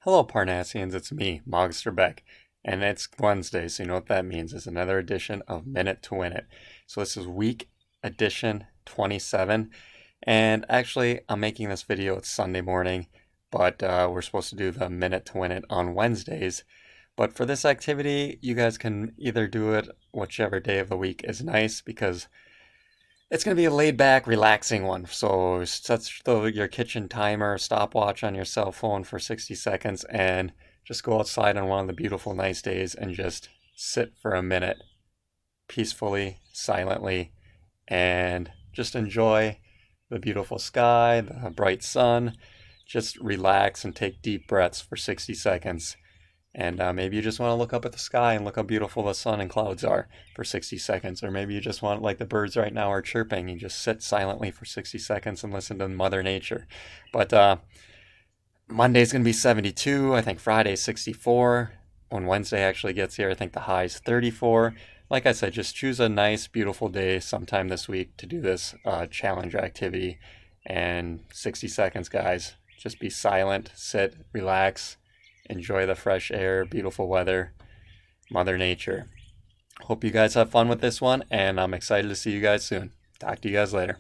Hello, Parnassians. It's me, Mogster Beck, and it's Wednesday, so you know what that means. It's another edition of Minute to Win It. So this is week edition 27, and actually, I'm making this video. It's Sunday morning, but we're supposed to do the Minute to Win It on Wednesdays. But for this activity, you guys can either do it whichever day of the week is nice because it's going to be a laid back, relaxing one. So set your kitchen timer, stopwatch on your cell phone for 60 seconds and just go outside on one of the beautiful, nice days and just sit for a minute peacefully, silently, and just enjoy the beautiful sky, the bright sun. Just relax and take deep breaths for 60 seconds. And maybe you just want to look up at the sky and look how beautiful the sun and clouds are for 60 seconds. Or maybe you just want, like the birds right now are chirping, you just sit silently for 60 seconds and listen to Mother Nature. But Monday's going to be 72. I think Friday's 64. When Wednesday actually gets here, I think the high's 34. Like I said, just choose a nice, beautiful day sometime this week to do this challenge activity. And 60 seconds, guys. Just be silent, sit, relax. Enjoy the fresh air, beautiful weather, Mother Nature. Hope you guys have fun with this one, and I'm excited to see you guys soon. Talk to you guys later.